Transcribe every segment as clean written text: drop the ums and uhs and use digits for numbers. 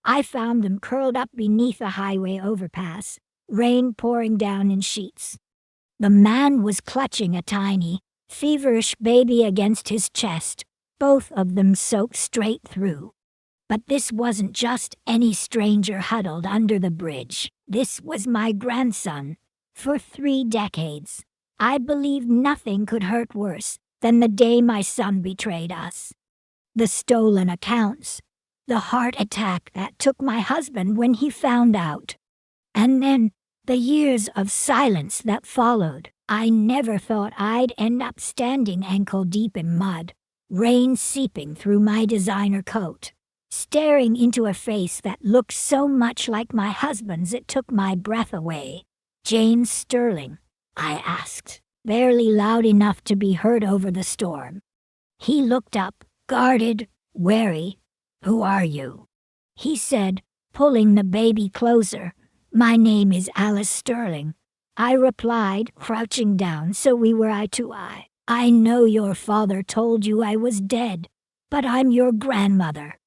I found them curled up beneath a highway overpass, rain pouring down in sheets. The man was clutching a tiny, feverish baby against his chest, both of them soaked straight through. But this wasn't just any stranger huddled under the bridge. This was my grandson. For 3 decades, I believed nothing could hurt worse than the day my son betrayed us. The stolen accounts, the heart attack that took my husband when he found out, and then the years of silence that followed. I never thought I'd end up standing ankle-deep in mud, rain seeping through my designer coat, staring into a face that looked so much like my husband's it took my breath away. "James Sterling?" I asked, barely loud enough to be heard over the storm. He looked up, guarded, wary. "Who are you?" he said, pulling the baby closer. "My name is Alice Sterling," I replied, crouching down so we were eye to eye. "I know your father told you I was dead, but I'm your grandmother."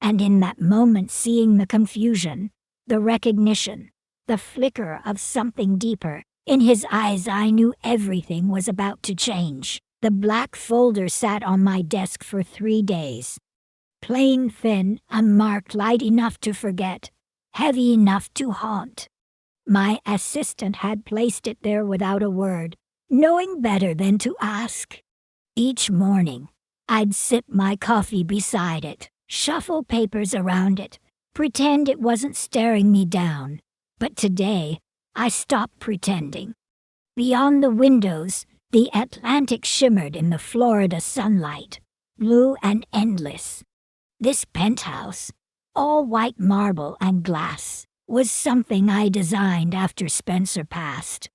And in that moment, seeing the confusion, the recognition, the flicker of something deeper in his eyes, I knew everything was about to change. The black folder sat on my desk for 3 days. Plain, thin, unmarked, light enough to forget, heavy enough to haunt. My assistant had placed it there without a word, knowing better than to ask. Each morning, I'd sip my coffee beside it, shuffle papers around it, pretend it wasn't staring me down. But today, I stopped pretending. Beyond the windows, the Atlantic shimmered in the Florida sunlight, blue and endless. This penthouse, all white marble and glass, was something I designed after Spencer passed.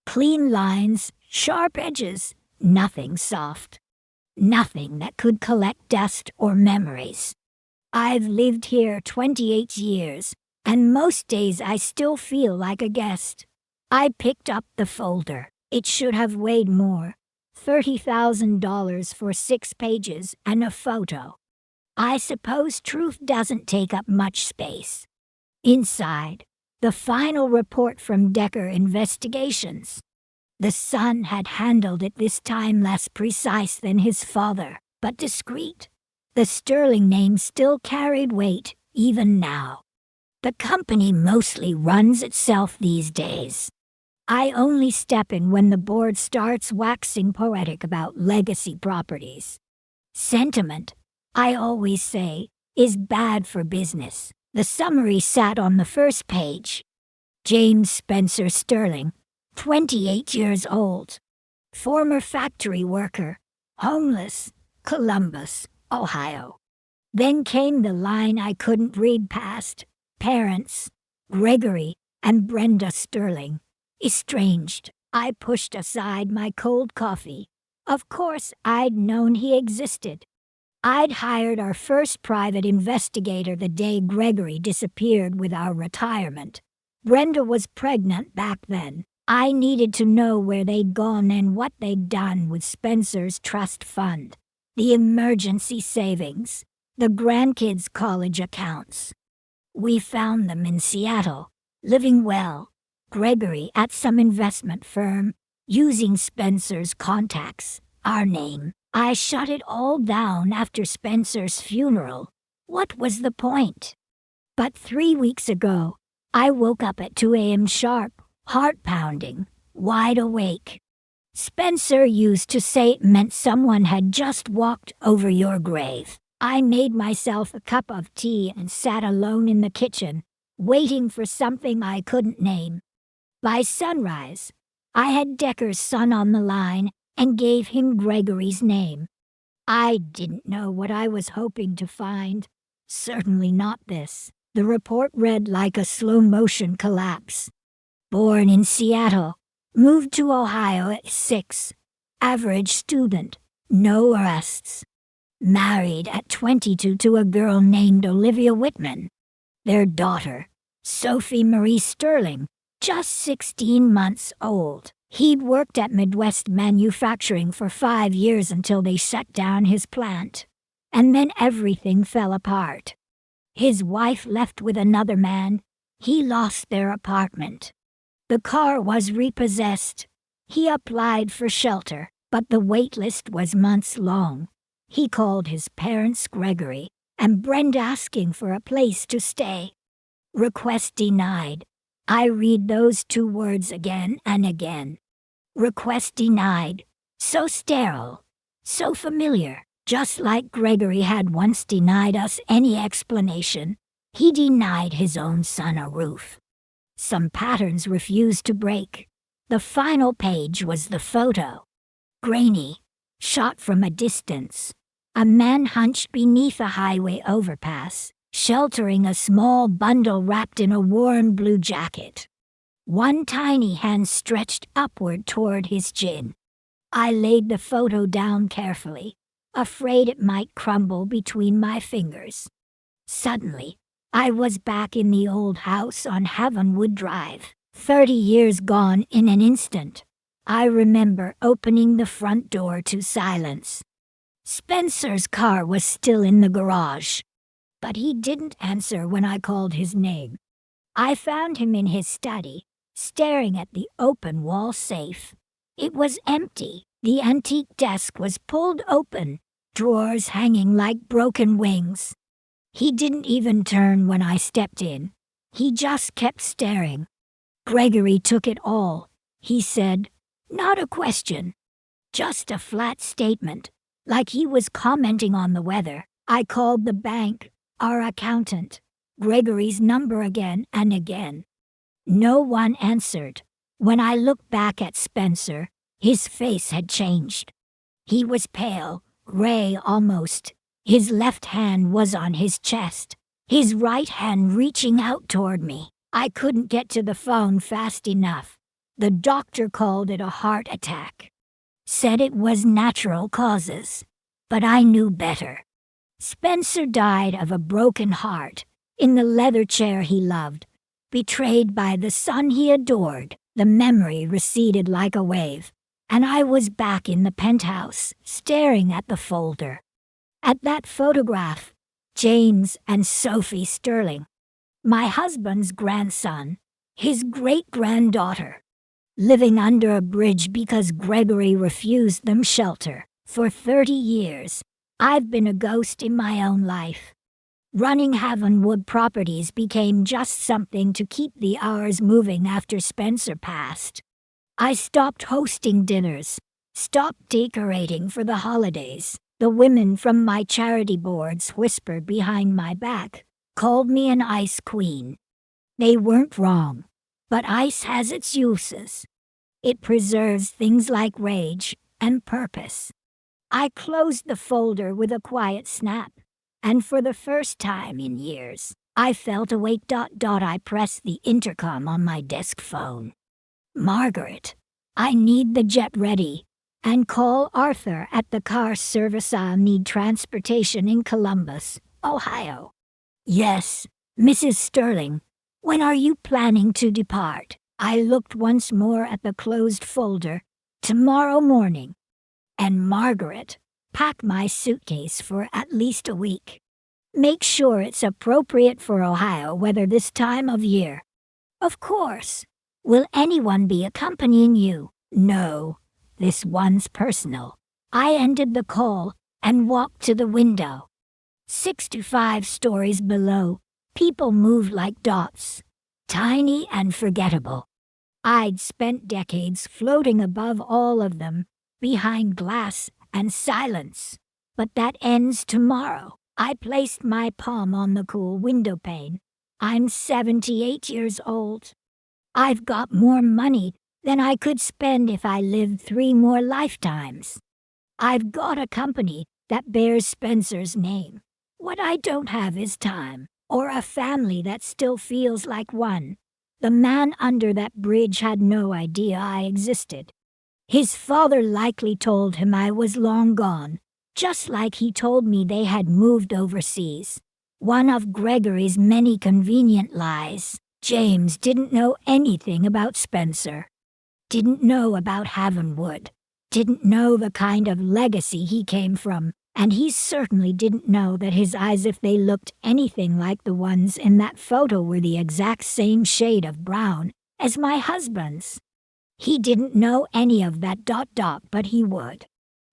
Clean lines, sharp edges, nothing soft. Nothing that could collect dust or memories. I've lived here 28 years, and most days I still feel like a guest. I picked up the folder. It should have weighed more. $30,000 for 6 pages and a photo. I suppose truth doesn't take up much space. Inside, the final report from Decker Investigations. The son had handled it this time less precise than his father, but discreet. The Sterling name still carried weight, even now. The company mostly runs itself these days. I only step in when the board starts waxing poetic about legacy properties. Sentiment, I always say, is bad for business. The summary sat on the first page. James Spencer Sterling, 28 years old. Former factory worker. Homeless. Columbus, Ohio. Then came the line I couldn't read past. Parents. Gregory and Brenda Sterling. Estranged. I pushed aside my cold coffee. Of course, I'd known he existed. I'd hired our first private investigator the day Gregory disappeared with our retirement. Brenda was pregnant back then. I needed to know where they'd gone and what they'd done with Spencer's trust fund, the emergency savings, the grandkids' college accounts. We found them in Seattle, living well. Gregory at some investment firm, using Spencer's contacts, our name. I shut it all down after Spencer's funeral. What was the point? But 3 weeks ago, I woke up at 2 a.m. sharp, heart pounding, wide awake. Spencer used to say it meant someone had just walked over your grave. I made myself a cup of tea and sat alone in the kitchen, waiting for something I couldn't name. By sunrise, I had Decker's son on the line and gave him Gregory's name. I didn't know what I was hoping to find. Certainly not this. The report read like a slow-motion collapse. Born in Seattle, moved to Ohio at 6. Average student, no arrests. Married at 22 to a girl named Olivia Whitman. Their daughter, Sophie Marie Sterling, just 16 months old. He'd worked at Midwest Manufacturing for 5 years until they shut down his plant. And then everything fell apart. His wife left with another man. He lost their apartment. The car was repossessed. He applied for shelter, but the wait list was months long. He called his parents Gregory and Brenda asking for a place to stay. Request denied. I read those 2 words again and again. Request denied. So sterile. So familiar. Just like Gregory had once denied us any explanation, he denied his own son a roof. Some patterns refused to break. The final page was the photo. Grainy, shot from a distance. A man hunched beneath a highway overpass, sheltering a small bundle wrapped in a warm blue jacket. One tiny hand stretched upward toward his chin. I laid the photo down carefully, afraid it might crumble between my fingers. Suddenly, I was back in the old house on Havenwood Drive, 30 years gone in an instant. I remember opening the front door to silence. Spencer's car was still in the garage, but he didn't answer when I called his name. I found him in his study, staring at the open wall safe. It was empty. The antique desk was pulled open, drawers hanging like broken wings. He didn't even turn when I stepped in. He just kept staring. Gregory took it all, he said. Not a question. Just a flat statement, like he was commenting on the weather. I called the bank, our accountant, Gregory's number again and again. No one answered. When I looked back at Spencer, his face had changed. He was pale, gray almost. His left hand was on his chest, his right hand reaching out toward me. I couldn't get to the phone fast enough. The doctor called it a heart attack. Said it was natural causes, but I knew better. Spencer died of a broken heart, in the leather chair he loved, betrayed by the son he adored. The memory receded like a wave, and I was back in the penthouse, staring at the folder. At that photograph, James and Sophie Sterling, my husband's grandson, his great-granddaughter, living under a bridge because Gregory refused them shelter. For 30 years, I've been a ghost in my own life. Running Havenwood Properties became just something to keep the hours moving after Spencer passed. I stopped hosting dinners, stopped decorating for the holidays. The women from my charity boards whispered behind my back, called me an ice queen. They weren't wrong, but ice has its uses. It preserves things like rage and purpose. I closed the folder with a quiet snap, and for the first time in years, I felt awake. I pressed the intercom on my desk phone. Margaret, I need the jet ready, and call Arthur at the car service. I'll need transportation in Columbus, Ohio. Yes, Mrs. Sterling. When are you planning to depart? I looked once more at the closed folder. Tomorrow morning. And Margaret, pack my suitcase for at least a week. Make sure it's appropriate for Ohio weather this time of year. Of course. Will anyone be accompanying you? No. This one's personal. I ended the call and walked to the window. 6 to 5 stories below, people moved like dots, tiny and forgettable. I'd spent decades floating above all of them, behind glass and silence. But that ends tomorrow. I placed my palm on the cool window pane. I'm 78 years old. I've got more money than I could spend if I lived 3 more lifetimes. I've got a company that bears Spencer's name. What I don't have is time, or a family that still feels like one. The man under that bridge had no idea I existed. His father likely told him I was long gone, just like he told me they had moved overseas. One of Gregory's many convenient lies. James didn't know anything about Spencer. Didn't know about Havenwood. Didn't know the kind of legacy he came from. And he certainly didn't know that his eyes, if they looked anything like the ones in that photo, were the exact same shade of brown as my husband's. He didn't know any of that ... but he would.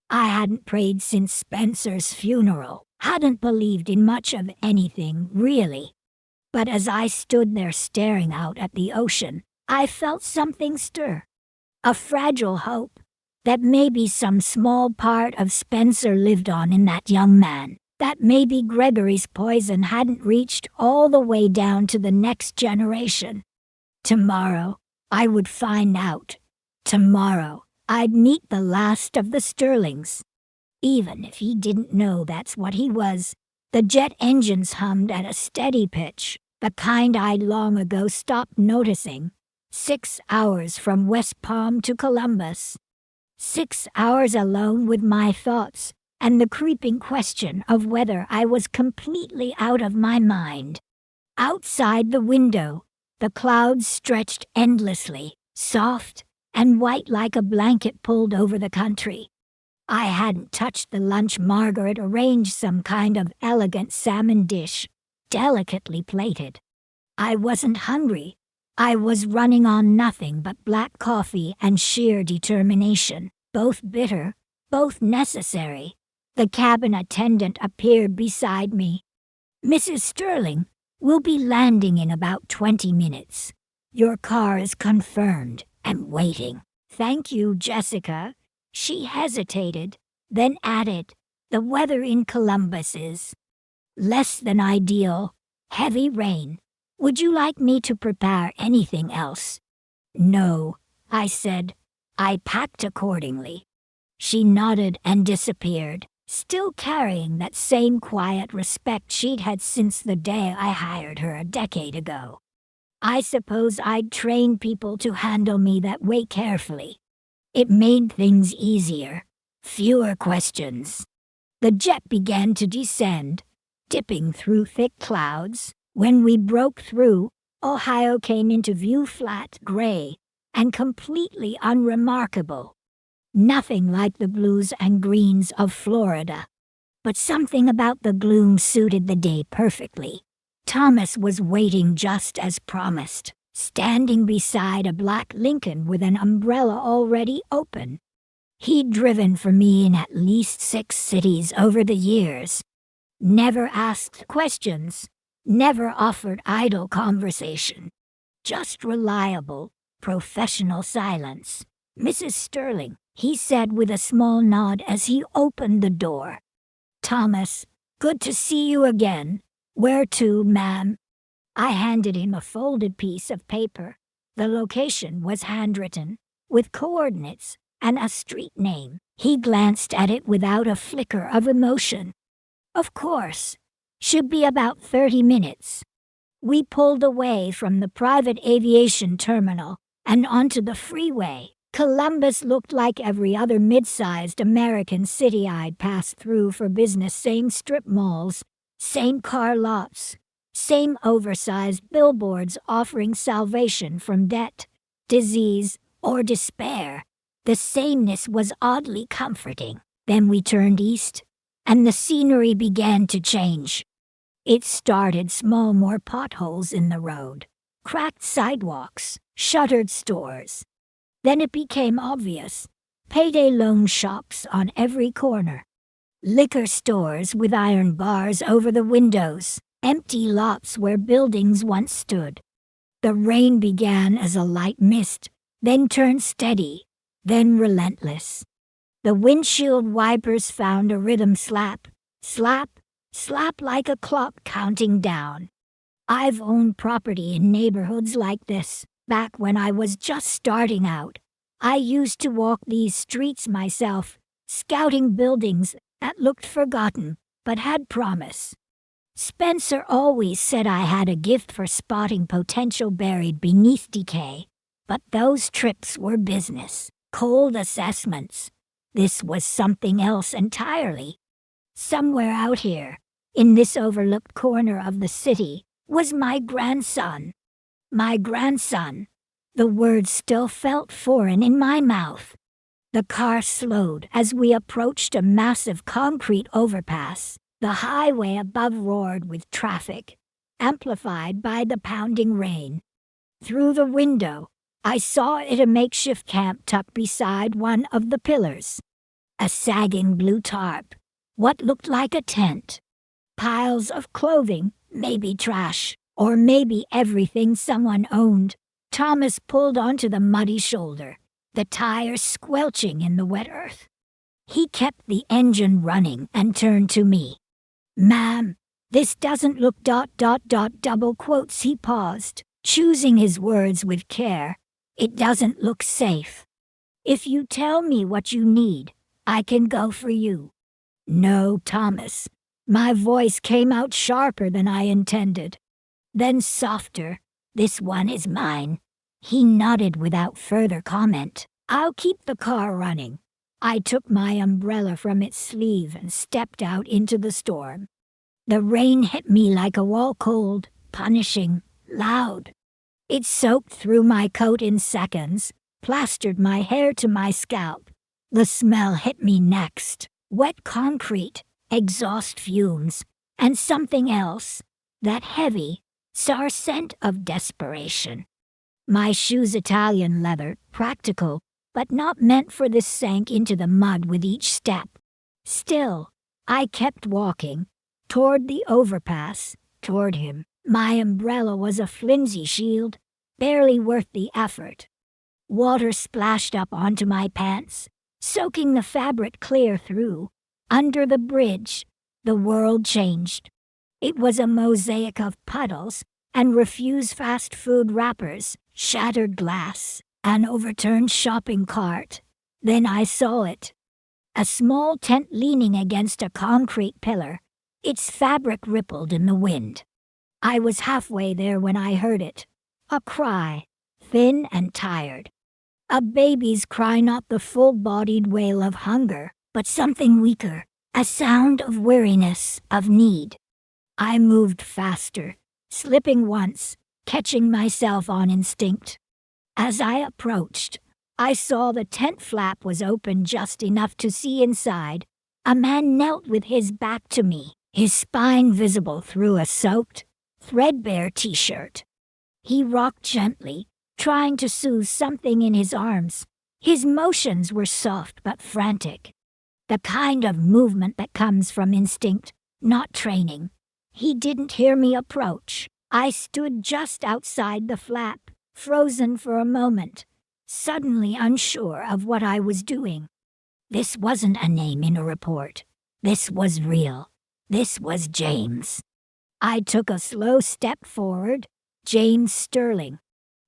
I hadn't prayed since Spencer's funeral, hadn't believed in much of anything, really. But as I stood there staring out at the ocean, I felt something stir. A fragile hope that maybe some small part of Spencer lived on in that young man, that maybe Gregory's poison hadn't reached all the way down to the next generation. Tomorrow, I would find out. Tomorrow, I'd meet the last of the Sterlings. Even if he didn't know that's what he was, the jet engines hummed at a steady pitch, the kind I'd long ago stopped noticing. 6 hours from West Palm to Columbus. 6 hours alone with my thoughts and the creeping question of whether I was completely out of my mind. Outside the window, the clouds stretched endlessly, soft and white like a blanket pulled over the country. I hadn't touched the lunch Margaret arranged, some kind of elegant salmon dish, delicately plated. I wasn't hungry. I was running on nothing but black coffee and sheer determination, both bitter, both necessary. The cabin attendant appeared beside me. "Mrs. Sterling, we'll be landing in about 20 minutes. Your car is confirmed and waiting." "Thank you, Jessica." She hesitated, then added, "The weather in Columbus is less than ideal. Heavy rain. Would you like me to prepare anything else?" "No," I said. I packed accordingly. She nodded and disappeared, still carrying that same quiet respect she'd had since the day I hired her a decade ago. I suppose I'd trained people to handle me that way carefully. It made things easier, fewer questions. The jet began to descend, dipping through thick clouds. When we broke through, Ohio came into view, flat, gray, and completely unremarkable. Nothing like the blues and greens of Florida. But something about the gloom suited the day perfectly. Thomas was waiting just as promised, standing beside a black Lincoln with an umbrella already open. He'd driven for me in at least 6 cities over the years. Never asked questions. Never offered idle conversation. Just reliable, professional silence. "Mrs. Sterling," he said with a small nod as he opened the door. "Thomas, good to see you again. Where to, ma'am?" I handed him a folded piece of paper. The location was handwritten, with coordinates and a street name. He glanced at it without a flicker of emotion. "Of course. Should be about 30 minutes. We pulled away from the private aviation terminal and onto the freeway. Columbus looked like every other mid-sized American city I'd passed through for business. Same strip malls, same car lots, same oversized billboards offering salvation from debt, disease, or despair. The sameness was oddly comforting. Then we turned east, and the scenery began to change. It started small, more potholes in the road, cracked sidewalks, shuttered stores. Then it became obvious. Payday loan shops on every corner. Liquor stores with iron bars over the windows. Empty lots where buildings once stood. The rain began as a light mist, then turned steady, then relentless. The windshield wipers found a rhythm: slap, slap, slap, like a clock counting down. I've owned property in neighborhoods like this, back when I was just starting out. I used to walk these streets myself, scouting buildings that looked forgotten, but had promise. Spencer always said I had a gift for spotting potential buried beneath decay, but those trips were business, cold assessments. This was something else entirely. Somewhere out here, in this overlooked corner of the city, was my grandson. My grandson. The words still felt foreign in my mouth. The car slowed as we approached a massive concrete overpass. The highway above roared with traffic, amplified by the pounding rain. Through the window, I saw it a makeshift camp tucked beside one of the pillars. A sagging blue tarp, what looked like a tent. Piles of clothing, maybe trash, or maybe everything someone owned. Thomas pulled onto the muddy shoulder, the tires squelching in the wet earth. He kept the engine running and turned to me. "Ma'am, this doesn't look ... double quotes." He paused, choosing his words with care. "It doesn't look safe. If you tell me what you need, I can go for you." "No, Thomas." My voice came out sharper than I intended. Then softer. "This one is mine." He nodded without further comment. "I'll keep the car running." I took my umbrella from its sleeve and stepped out into the storm. The rain hit me like a wall, cold, punishing, loud. It soaked through my coat in seconds, plastered my hair to my scalp. The smell hit me next. Wet concrete, exhaust fumes, and something else, that heavy, sour scent of desperation. My shoes, Italian leather, practical, but not meant for this, sank into the mud with each step. Still, I kept walking, toward the overpass, toward him. My umbrella was a flimsy shield, barely worth the effort. Water splashed up onto my pants, soaking the fabric clear through. Under the bridge, the world changed. It was a mosaic of puddles and refused fast food wrappers, shattered glass, an overturned shopping cart. Then I saw it. A small tent leaning against a concrete pillar. Its fabric rippled in the wind. I was halfway there when I heard it. A cry, thin and tired. A baby's cry, not the full-bodied wail of hunger, but something weaker, a sound of weariness, of need. I moved faster, slipping once, catching myself on instinct. As I approached, I saw the tent flap was open just enough to see inside. A man knelt with his back to me, his spine visible through a soaked, threadbare t-shirt. He rocked gently, trying to soothe something in his arms. His motions were soft but frantic, the kind of movement that comes from instinct, not training. He didn't hear me approach. I stood just outside the flap, frozen for a moment, suddenly unsure of what I was doing. This wasn't a name in a report. This was real. This was James. I took a slow step forward. James Sterling.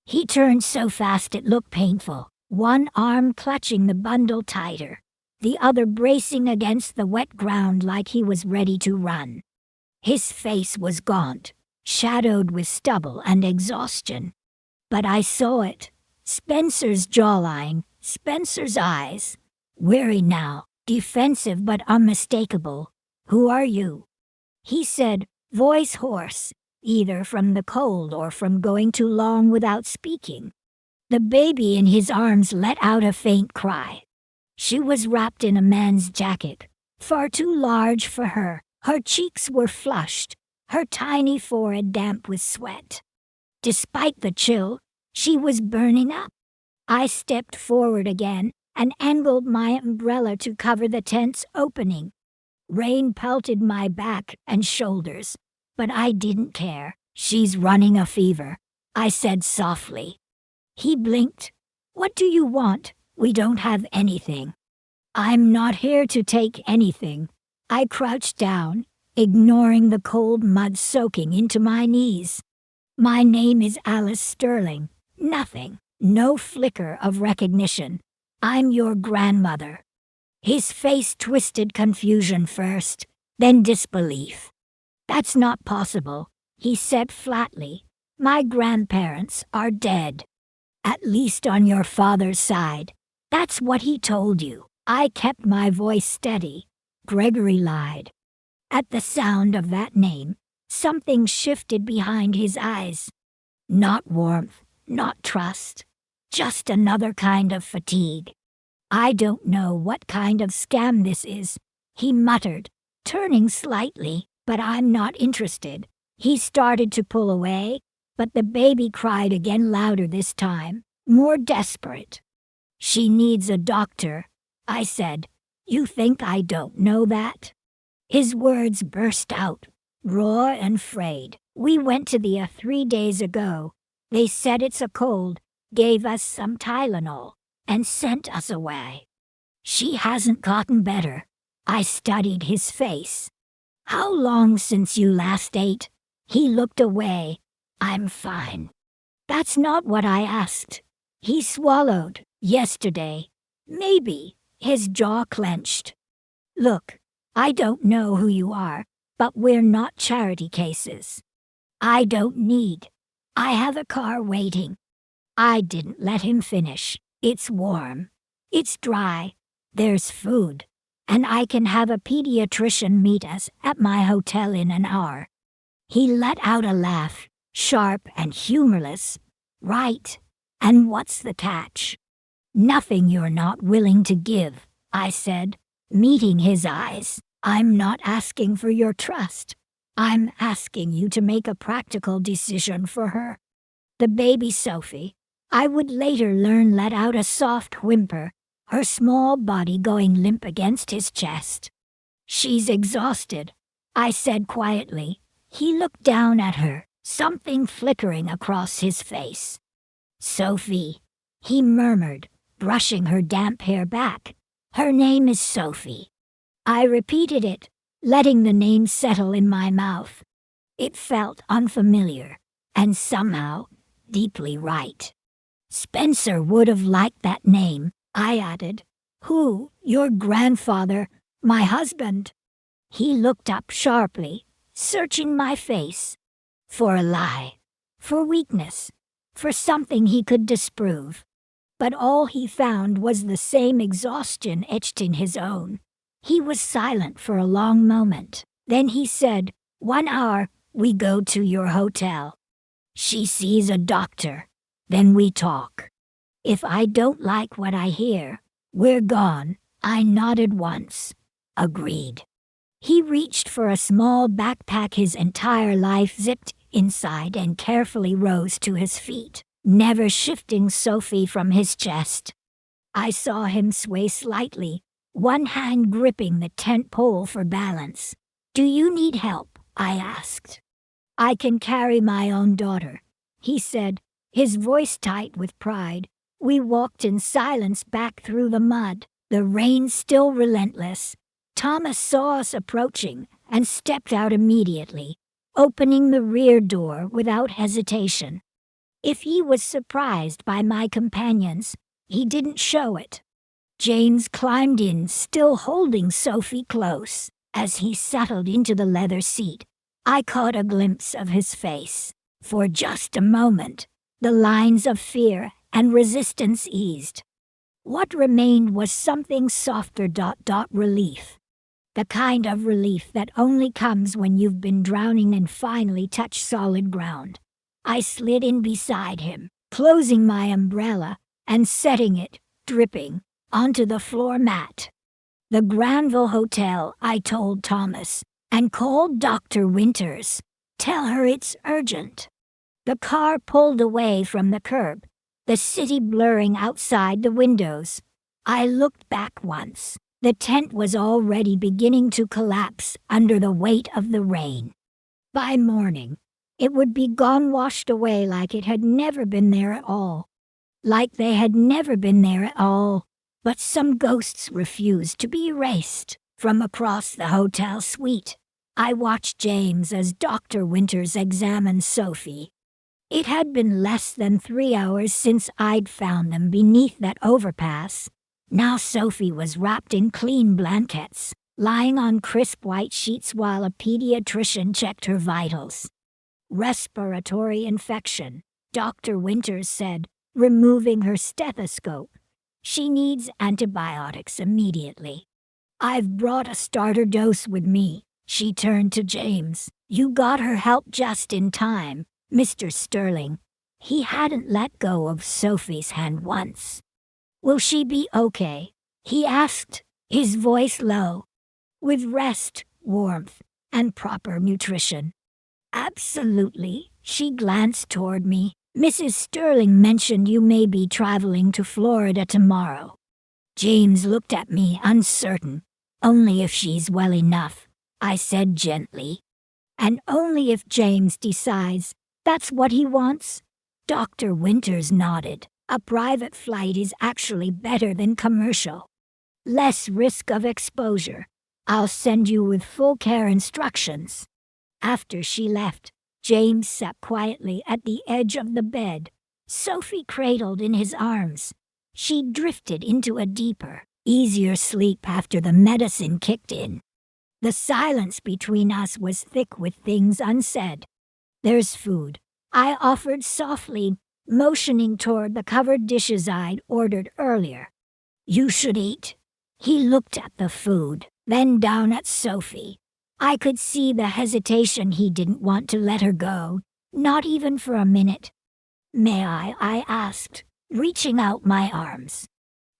He turned so fast it looked painful, one arm clutching the bundle tighter, the other bracing against the wet ground like he was ready to run. His face was gaunt, shadowed with stubble and exhaustion. But I saw it. Spencer's jawline, Spencer's eyes. Weary now, defensive but unmistakable. "Who are you?" he said, voice hoarse, either from the cold or from going too long without speaking. The baby in his arms let out a faint cry. She was wrapped in a man's jacket, far too large for her. Her cheeks were flushed, her tiny forehead damp with sweat. Despite the chill, she was burning up. I stepped forward again and angled my umbrella to cover the tent's opening. Rain pelted my back and shoulders, but I didn't care. "She's running a fever," I said softly. He blinked. "What do you want? We don't have anything." "I'm not here to take anything." I crouched down, ignoring the cold mud soaking into my knees. "My name is Alice Sterling." Nothing, no flicker of recognition. "I'm your grandmother." His face twisted, confusion first, then disbelief. "That's not possible," he said flatly. "My grandparents are dead. At least on your father's side. That's what he told you." I kept my voice steady. Gregory lied. At the sound of that name, something shifted behind his eyes. Not warmth, not trust, just another kind of fatigue. I don't know what kind of scam this is, he muttered, turning slightly, but I'm not interested. He started to pull away, but the baby cried again, louder this time, more desperate. She needs a doctor, I said. You think I don't know that? His words burst out, raw and frayed. We went to the 3 days ago. They said it's a cold, gave us some Tylenol, and sent us away. She hasn't gotten better. I studied his face. How long since you last ate? He looked away. I'm fine. That's not what I asked. He swallowed. Yesterday. Maybe. His jaw clenched. Look, I don't know who you are, but we're not charity cases. I don't need. I have a car waiting. I didn't let him finish. It's warm. It's dry. There's food. And I can have a pediatrician meet us at my hotel in an hour. He let out a laugh, sharp and humorless. Right. And what's the catch? Nothing you're not willing to give, I said, meeting his eyes. I'm not asking for your trust. I'm asking you to make a practical decision for her. The baby Sophie, I would later learn, let out a soft whimper, her small body going limp against his chest. She's exhausted, I said quietly. He looked down at her, something flickering across his face. Sophie, he murmured, brushing her damp hair back. Her name is Sophie. I repeated it, letting the name settle in my mouth. It felt unfamiliar, and somehow deeply right. Spencer would have liked that name, I added. Who? Your grandfather? My husband? He looked up sharply, searching my face. For a lie. For weakness. For something he could disprove. But all he found was the same exhaustion etched in his own. He was silent for a long moment. Then he said, 1 hour, we go to your hotel. She sees a doctor. Then we talk. If I don't like what I hear, we're gone. I nodded once. Agreed. He reached for a small backpack his entire life zipped inside and carefully rose to his feet, never shifting Sophie from his chest. I saw him sway slightly, one hand gripping the tent pole for balance. Do you need help? I asked. I can carry my own daughter, he said, his voice tight with pride. We walked in silence back through the mud, the rain still relentless. Thomas saw us approaching and stepped out immediately, opening the rear door without hesitation. If he was surprised by my companions, he didn't show it. James climbed in, still holding Sophie close. As he settled into the leather seat, I caught a glimpse of his face. For just a moment, the lines of fear and resistance eased. What remained was something softer, relief. The kind of relief that only comes when you've been drowning and finally touch solid ground. I slid in beside him, closing my umbrella and setting it, dripping, onto the floor mat. The Granville Hotel, I told Thomas, and called Dr. Winters. Tell her it's urgent. The car pulled away from the curb, the city blurring outside the windows. I looked back once. The tent was already beginning to collapse under the weight of the rain. By morning, it would be gone, washed away like it had never been there at all. Like they had never been there at all. But some ghosts refused to be erased. From across the hotel suite, I watched James as Dr. Winters examined Sophie. It had been less than 3 hours since I'd found them beneath that overpass. Now Sophie was wrapped in clean blankets, lying on crisp white sheets while a pediatrician checked her vitals. Respiratory infection, Dr. Winters said, removing her stethoscope. She needs antibiotics immediately. I've brought a starter dose with me. She turned to James. You got her help just in time, Mr. Sterling. He hadn't let go of Sophie's hand once. Will she be okay? he asked, his voice low. With rest, warmth, and proper nutrition. Absolutely, she glanced toward me. Mrs. Sterling mentioned you may be traveling to Florida tomorrow. James looked at me uncertain. Only if she's well enough, I said gently. And only if James decides that's what he wants? Dr. Winters nodded. A private flight is actually better than commercial. Less risk of exposure. I'll send you with full care instructions. After she left, James sat quietly at the edge of the bed, Sophie cradled in his arms. She drifted into a deeper, easier sleep after the medicine kicked in. The silence between us was thick with things unsaid. There's food, I offered softly, motioning toward the covered dishes I'd ordered earlier. You should eat. He looked at the food, then down at Sophie. I could see the hesitation. He didn't want to let her go, not even for a minute. May I asked, reaching out my arms.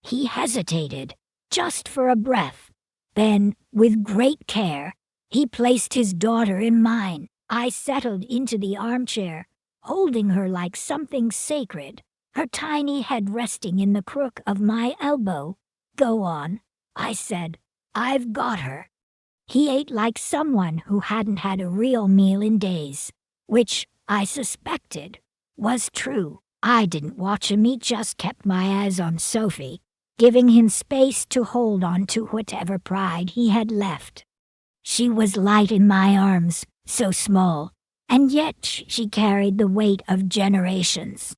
He hesitated, just for a breath. Then, with great care, he placed his daughter in mine. I settled into the armchair, holding her like something sacred, her tiny head resting in the crook of my elbow. Go on, I said. I've got her. He ate like someone who hadn't had a real meal in days, which, I suspected, was true. I didn't watch him, he just kept my eyes on Sophie, giving him space to hold on to whatever pride he had left. She was light in my arms, so small, and yet she carried the weight of generations.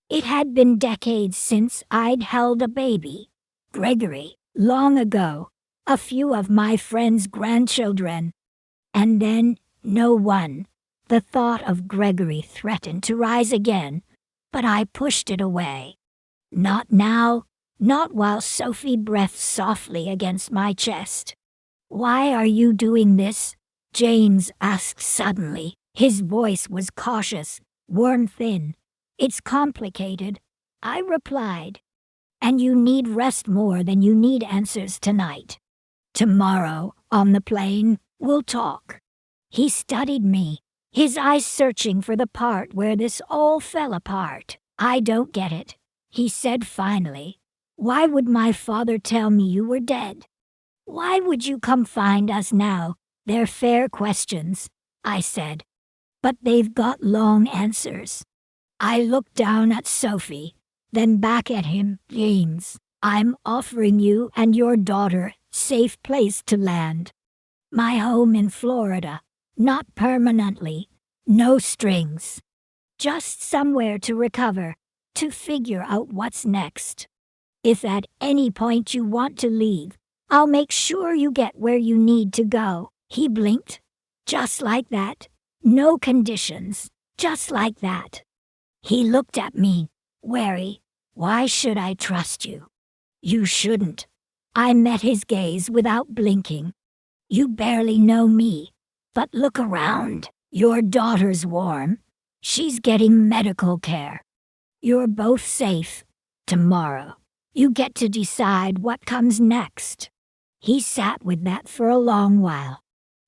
It had been decades since I'd held a baby. Gregory, long ago, a few of my friends' grandchildren. And then, no one. The thought of Gregory threatened to rise again, but I pushed it away. Not now, not while Sophie breathed softly against my chest. Why are you doing this? James asked suddenly. His voice was cautious, worn thin. It's complicated, I replied. And you need rest more than you need answers tonight. Tomorrow, on the plane, we'll talk. He studied me, his eyes searching for the part where this all fell apart. I don't get it, he said finally. Why would my father tell me you were dead? Why would you come find us now? They're fair questions, I said. But they've got long answers. I looked down at Sophie, then back at him. James, I'm offering you and your daughter safe place to land. My home in Florida, not permanently, no strings. Just somewhere to recover, to figure out what's next. If at any point you want to leave, I'll make sure you get where you need to go. He blinked. Just like that. No conditions. Just like that. He looked at me, wary. Why should I trust you? You shouldn't. I met his gaze without blinking. You barely know me, but look around. Your daughter's warm. She's getting medical care. You're both safe. Tomorrow, you get to decide what comes next. He sat with that for a long while.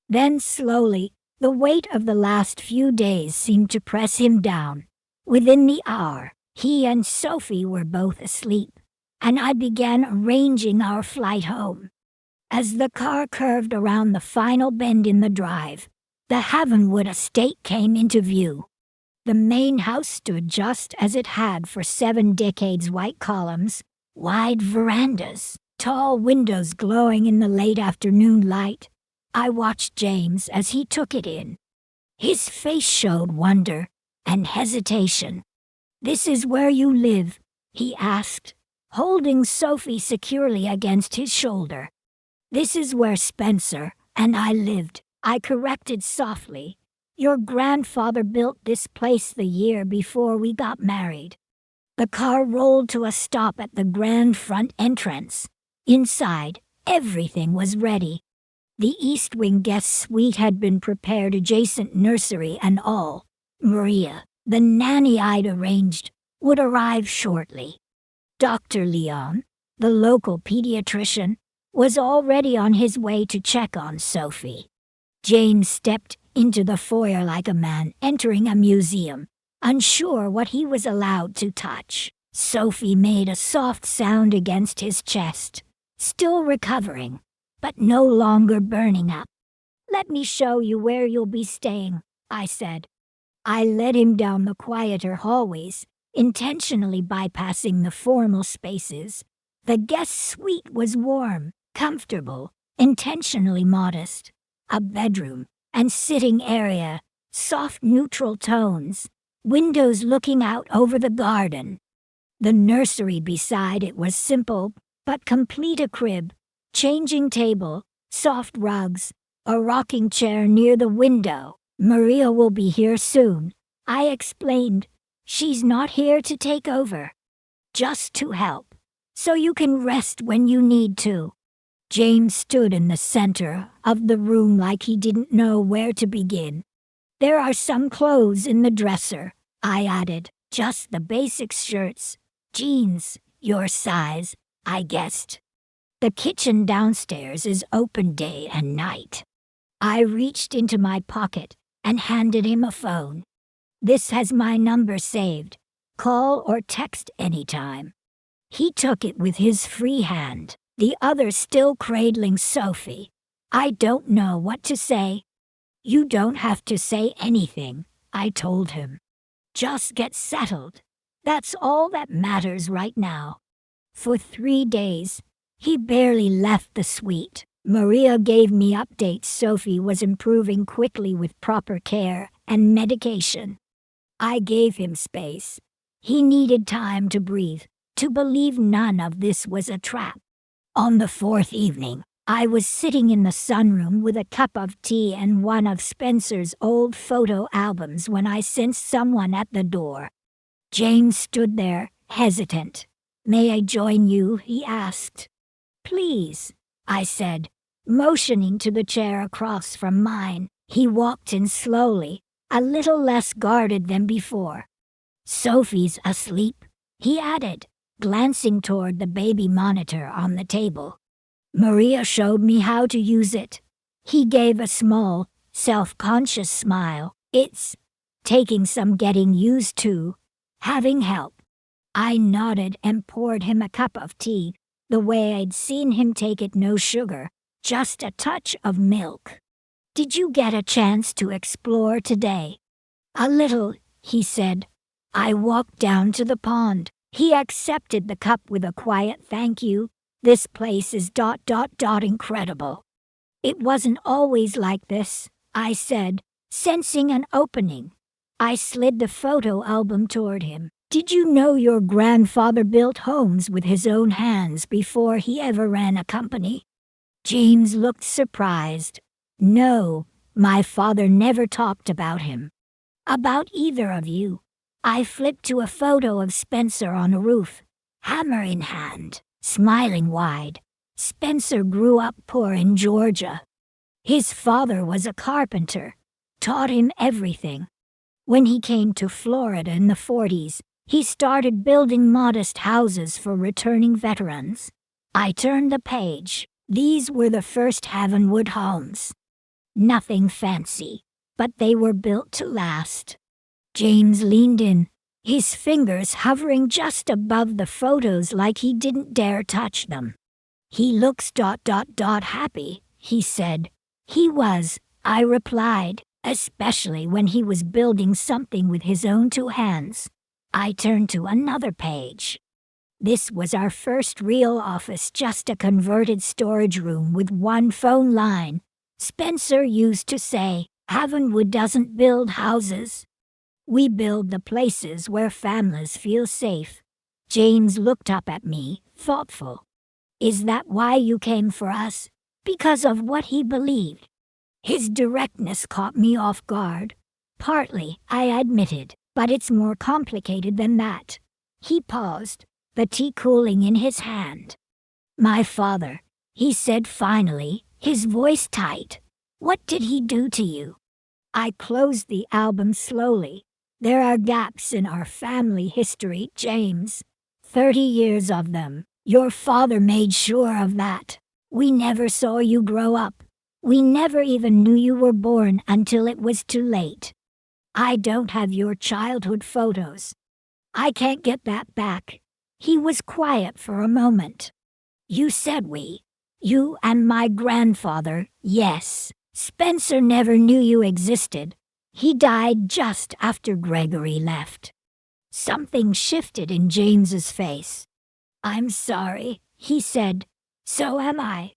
Then slowly, the weight of the last few days seemed to press him down. Within the hour, he and Sophie were both asleep, and I began arranging our flight home. As the car curved around the final bend in the drive, the Havenwood estate came into view. The main house stood just as it had for 7 decades, white columns, wide verandas, tall windows glowing in the late afternoon light. I watched James as he took it in. His face showed wonder and hesitation. This is where you live, he asked, holding Sophie securely against his shoulder. This is where Spencer and I lived, I corrected softly. Your grandfather built this place the year before we got married. The car rolled to a stop at the grand front entrance. Inside, everything was ready. The East Wing guest suite had been prepared, adjacent nursery and all. Maria, the nanny I'd arranged, would arrive shortly. Dr. Leon, The local pediatrician was already on his way to check on Sophie. James stepped into the foyer like a man entering a museum, unsure what he was allowed to touch. Sophie made a soft sound against his chest, still recovering, but no longer burning up. "Let me show you where you'll be staying," I said. I led him down the quieter hallways, intentionally bypassing the formal spaces. The guest suite was warm, comfortable, intentionally modest. A bedroom and sitting area, soft neutral tones, windows looking out over the garden. The nursery beside it was simple, but complete: a crib, changing table, soft rugs, a rocking chair near the window. "Maria will be here soon," I explained. "She's not here to take over, just to help, so you can rest when you need to." James stood in the center of the room like he didn't know where to begin. "There are some clothes in the dresser," I added. "Just the basic shirts, jeans, your size," I guessed. "The kitchen downstairs is open day and night." I reached into my pocket and handed him a phone. "This has my number saved. Call or text anytime." He took it with his free hand, the other still cradling Sophie. "I don't know what to say." "You don't have to say anything," I told him. "Just get settled. That's all that matters right now." For 3 days, he barely left the suite. Maria gave me updates. Sophie was improving quickly with proper care and medication. I gave him space. He needed time to breathe, to believe none of this was a trap. On the 4th evening, I was sitting in the sunroom with a cup of tea and one of Spencer's old photo albums when I sensed someone at the door. James stood there, hesitant. "May I join you?" he asked. "Please," I said, motioning to the chair across from mine. He walked in slowly, a little less guarded than before. "Sophie's asleep," he added, glancing toward the baby monitor on the table. "Maria showed me how to use it." He gave a small, self-conscious smile. "It's taking some getting used to, having help." I nodded and poured him a cup of tea, the way I'd seen him take it: no sugar, just a touch of milk. "Did you get a chance to explore today?" "A little," he said. I walked down to the pond. He accepted the cup with a quiet thank you. "This place is ... incredible." "It wasn't always like this," I said, sensing an opening. I slid the photo album toward him. "Did you know your grandfather built homes with his own hands before he ever ran a company?" James looked surprised. "No, my father never talked about him." "About either of you." I flipped to a photo of Spencer on a roof, hammer in hand, smiling wide. Spencer grew up poor in Georgia. His father was a carpenter, taught him everything. When he came to Florida in the 40s, he started building modest houses for returning veterans. I turned the page. These were the first Havenwood homes. Nothing fancy, but they were built to last. James leaned in, his fingers hovering just above the photos like he didn't dare touch them. "He looks ... happy," he said. "He was," I replied, "especially when he was building something with his own 2 hands." I turned to another page. This was our first real office, just a converted storage room with 1 phone line. Spencer used to say, "Havenwood doesn't build houses. We build the places where families feel safe." James looked up at me, thoughtful. "Is that why you came for us? Because of what he believed?" His directness caught me off guard. "Partly," I admitted, "but it's more complicated than that." He paused, the tea cooling in his hand. "My father," he said finally, his voice tight. "What did he do to you?" I closed the album slowly. "There are gaps in our family history, James. 30 years of them. Your father made sure of that. We never saw you grow up. We never even knew you were born until it was too late. I don't have your childhood photos. I can't get that back." He was quiet for a moment. "You said we. You and my grandfather, yes. Spencer never knew you existed. He died just after Gregory left." Something shifted in James's face. "I'm sorry," he said. "So am I."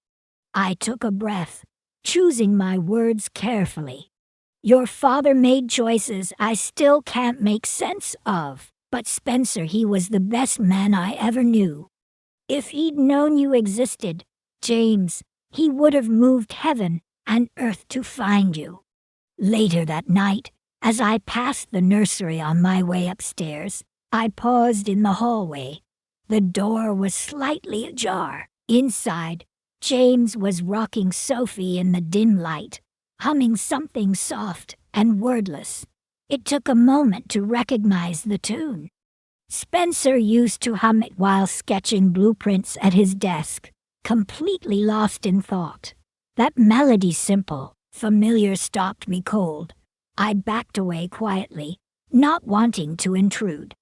I took a breath, choosing my words carefully. "Your father made choices I still can't make sense of, but Spencer, he was the best man I ever knew. If he'd known you existed, James, he would have moved heaven and earth to find you." Later that night, as I passed the nursery on my way upstairs, I paused in the hallway. The door was slightly ajar. Inside, James was rocking Sophie in the dim light, humming something soft and wordless. It took a moment to recognize the tune. Spencer used to hum it while sketching blueprints at his desk, completely lost in thought. That melody, simple, familiar, stopped me cold. I backed away quietly, not wanting to intrude.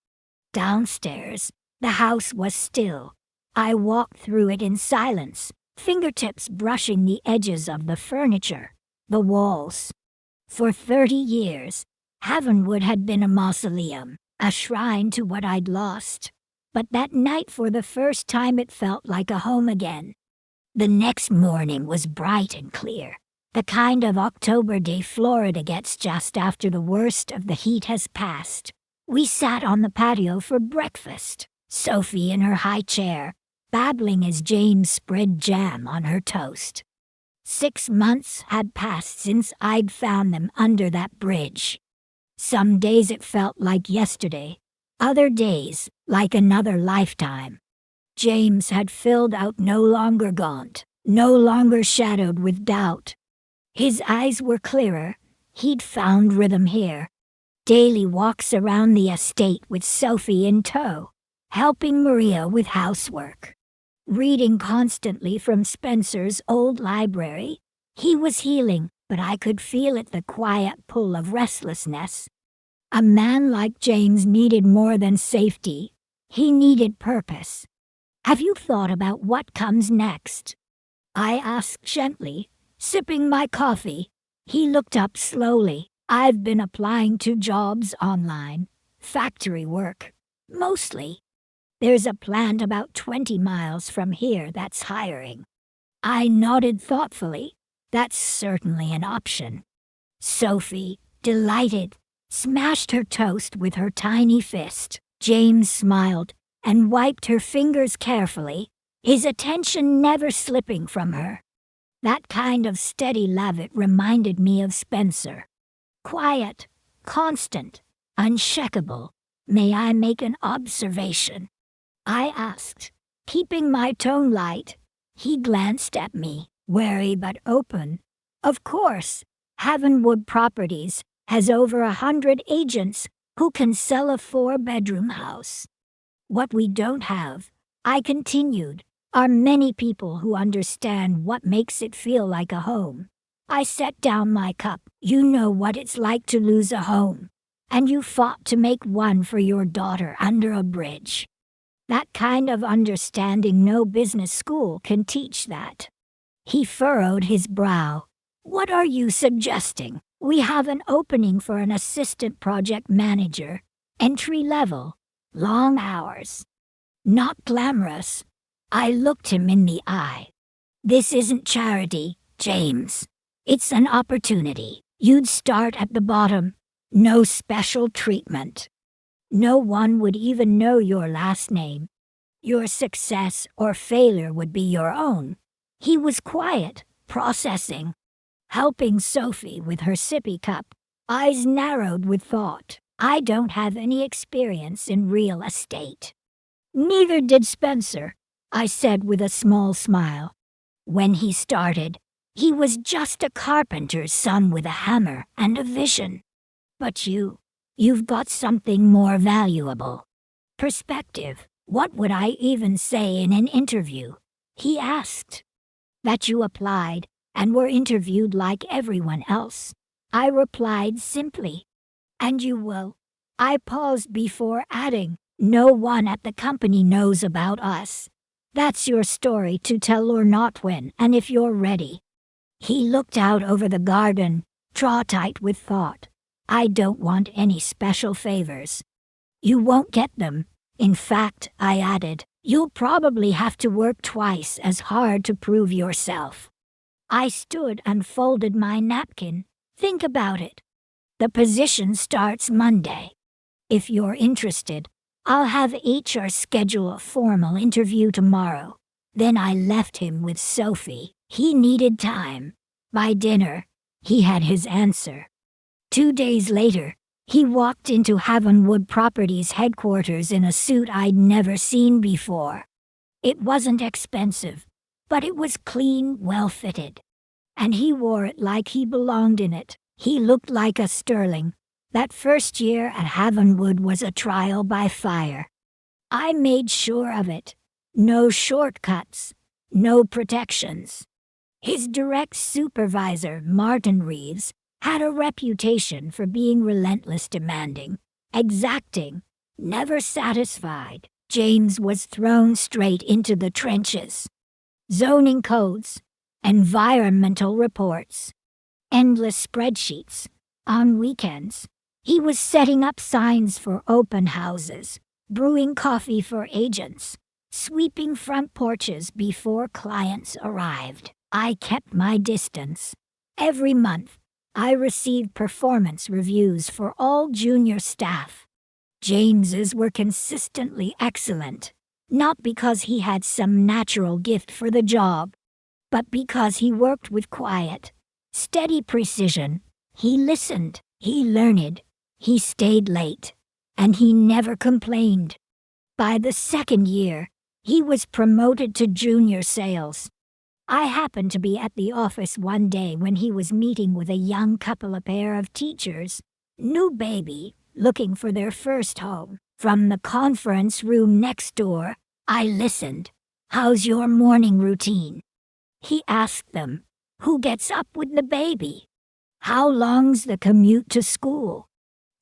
Downstairs, the house was still. I walked through it in silence, fingertips brushing the edges of the furniture, the walls. For 30 years, Havenwood had been a mausoleum, a shrine to what I'd lost. But that night, for the first time, it felt like a home again. The next morning was bright and clear, the kind of October day Florida gets just after the worst of the heat has passed. We sat on the patio for breakfast, Sophie in her high chair, babbling as James spread jam on her toast. 6 months had passed since I'd found them under that bridge. Some days it felt like yesterday, other days like another lifetime. James had filled out, no longer gaunt, no longer shadowed with doubt. His eyes were clearer. He'd found rhythm here. Daily walks around the estate with Sophie in tow, helping Maria with housework. Reading constantly from Spencer's old library. He was healing, but I could feel it, the quiet pull of restlessness. A man like James needed more than safety. He needed purpose. "Have you thought about what comes next?" I asked gently, sipping my coffee. He looked up slowly. "I've been applying to jobs online, factory work, mostly. There's a plant about 20 miles from here that's hiring." I nodded thoughtfully. "That's certainly an option." Sophie, delighted, smashed her toast with her tiny fist. James smiled and wiped her fingers carefully, his attention never slipping from her. That kind of steady love, it reminded me of Spencer. Quiet, constant, unshakable. "May I make an observation?" I asked, keeping my tone light. He glanced at me, wary but open. "Of course, Havenwood Properties has over 100 agents who can sell a 4-bedroom house. What we don't have," I continued, "are many people who understand what makes it feel like a home." I set down my cup. "You know what it's like to lose a home, and you fought to make one for your daughter under a bridge. That kind of understanding, no business school can teach that." He furrowed his brow. "What are you suggesting?" "We have an opening for an assistant project manager, entry level, long hours. Not glamorous." I looked him in the eye. "This isn't charity, James. It's an opportunity. You'd start at the bottom. No special treatment. No one would even know your last name. Your success or failure would be your own." He was quiet, processing, helping Sophie with her sippy cup, eyes narrowed with thought. "I don't have any experience in real estate." "Neither did Spencer," I said with a small smile. "When he started, he was just a carpenter's son with a hammer and a vision. But you've got something more valuable. Perspective. What would I even say in an interview? He asked. That you applied and were interviewed like everyone else. I replied simply. And you will. I paused before adding, no one at the company knows about us. That's your story to tell or not when and if you're ready. He looked out over the garden, jaw-tight with thought. I don't want any special favors. You won't get them. In fact, I added, you'll probably have to work twice as hard to prove yourself. I stood and folded my napkin. Think about it. The position starts Monday. If you're interested, I'll have HR schedule a formal interview tomorrow. Then I left him with Sophie. He needed time. By dinner, he had his answer. 2 days later, he walked into Havenwood Properties headquarters in a suit I'd never seen before. It wasn't expensive, but it was clean, well-fitted. And he wore it like he belonged in it. He looked like a sterling. That first year at Havenwood was a trial by fire. I made sure of it. No shortcuts, no protections. His direct supervisor, Martin Reeves, had a reputation for being relentless, demanding, exacting, never satisfied. James was thrown straight into the trenches. Zoning codes, environmental reports, endless spreadsheets. On weekends, he was setting up signs for open houses, brewing coffee for agents, sweeping front porches before clients arrived. I kept my distance. Every month, I received performance reviews for all junior staff. James's were consistently excellent, not because he had some natural gift for the job, but because he worked with quiet, steady precision. He listened, he learned, he stayed late, and he never complained. By the second year, he was promoted to junior sales. I happened to be at the office one day when he was meeting with a young couple, a pair of teachers, new baby, looking for their first home. From the conference room next door, I listened. How's your morning routine? He asked them. Who gets up with the baby? How long's the commute to school?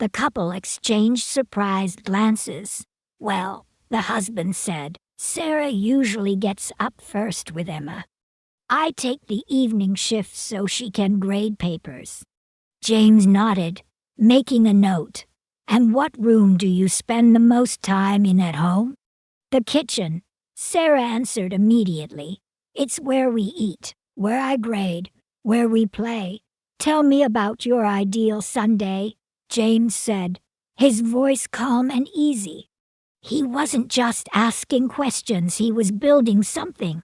The couple exchanged surprised glances. Well, the husband said, Sarah usually gets up first with Emma. I take the evening shift so she can grade papers. James nodded, making a note. And what room do you spend the most time in at home? The kitchen, Sarah answered immediately. It's where we eat, where I grade, where we play. Tell me about your ideal Sunday, James said, his voice calm and easy. He wasn't just asking questions, he was building something.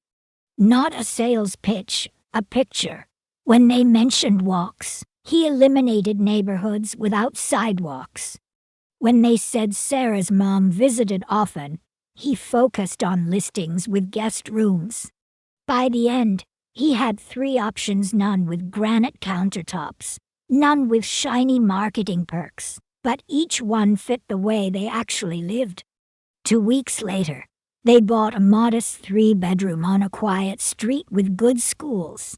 Not a sales pitch, a picture. When they mentioned walks, he eliminated neighborhoods without sidewalks. When they said Sarah's mom visited often, he focused on listings with guest rooms. By the end, he had 3 options, none with granite countertops, none with shiny marketing perks, but each one fit the way they actually lived. 2 weeks later, they bought a modest 3-bedroom on a quiet street with good schools.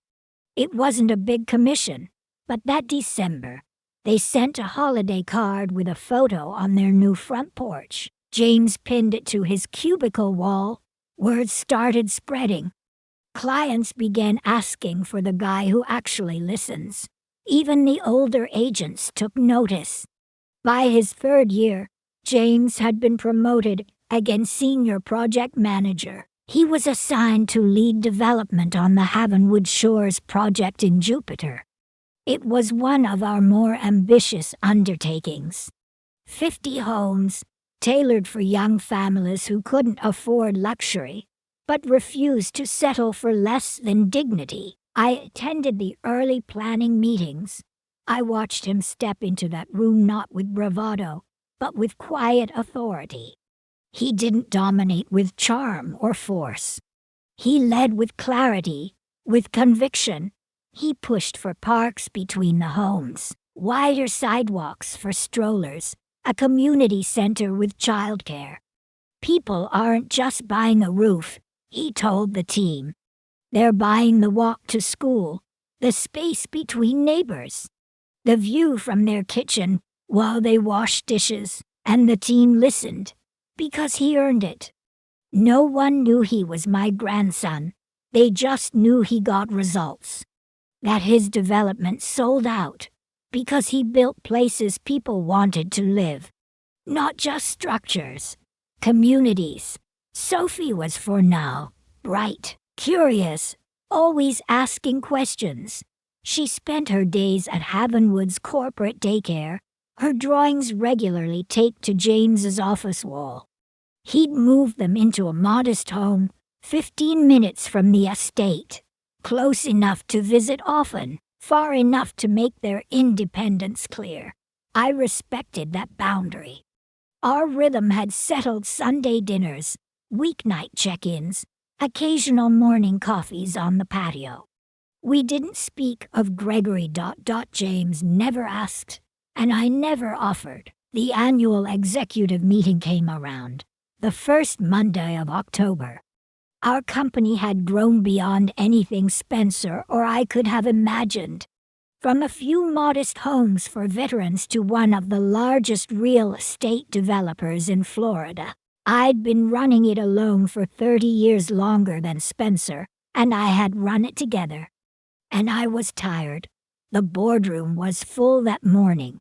It wasn't a big commission, but that December, they sent a holiday card with a photo on their new front porch. James pinned it to his cubicle wall. Word started spreading. Clients began asking for the guy who actually listens. Even the older agents took notice. By his 3rd year, James had been promoted again senior project manager. He was assigned to lead development on the Havenwood Shores project in Jupiter. It was one of our more ambitious undertakings. 50 homes, tailored for young families who couldn't afford luxury, but refused to settle for less than dignity. I attended the early planning meetings. I watched him step into that room not with bravado, but with quiet authority. He didn't dominate with charm or force. He led with clarity, with conviction. He pushed for parks between the homes, wider sidewalks for strollers, a community center with childcare. People aren't just buying a roof, he told the team. They're buying the walk to school, the space between neighbors, the view from their kitchen while they wash dishes, and the team listened because he earned it. No one knew he was my grandson. They just knew he got results. That his development sold out because he built places people wanted to live. Not just structures, communities. Sophie was for now, bright, curious, always asking questions. She spent her days at Havenwood's corporate daycare, her drawings regularly taped to James's office wall. He'd moved them into a modest home, 15 minutes from the estate, close enough to visit often, far enough to make their independence clear. I respected that boundary. Our rhythm had settled Sunday dinners, weeknight check-ins, occasional morning coffees on the patio. We didn't speak of Gregory. James never asked, and I never offered. The annual executive meeting came around, the first Monday of October. Our company had grown beyond anything Spencer or I could have imagined. From a few modest homes for veterans to one of the largest real estate developers in Florida. I'd been running it alone for 30 years longer than Spencer, and I had run it together. And I was tired. The boardroom was full that morning.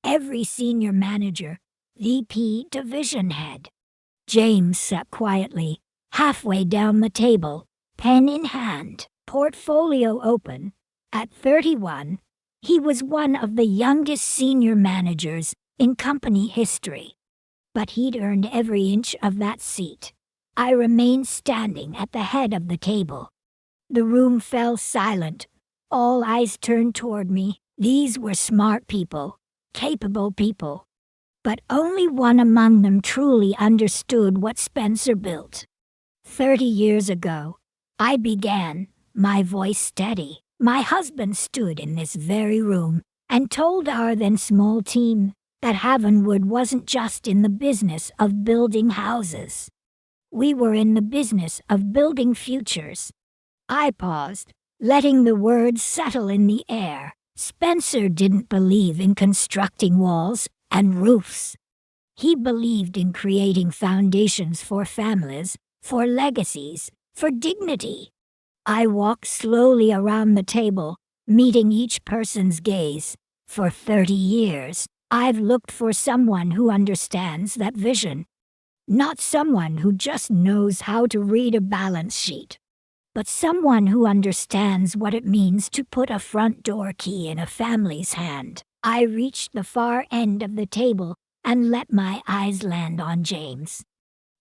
Every senior manager, VP, division head. James sat quietly, halfway down the table, pen in hand, portfolio open. At 31, he was one of the youngest senior managers in company history. But he'd earned every inch of that seat. I remained standing at the head of the table. The room fell silent. All eyes turned toward me. These were smart people, capable people. But only one among them truly understood what Spencer built. 30 years ago, I began, my voice steady. My husband stood in this very room and told our then small team that Havenwood wasn't just in the business of building houses. We were in the business of building futures. I paused, letting the words settle in the air. Spencer didn't believe in constructing walls and roofs. He believed in creating foundations for families, for legacies, for dignity. I walked slowly around the table, meeting each person's gaze. For 30 years, I've looked for someone who understands that vision. Not someone who just knows how to read a balance sheet, but someone who understands what it means to put a front door key in a family's hand. I reached the far end of the table and let my eyes land on James.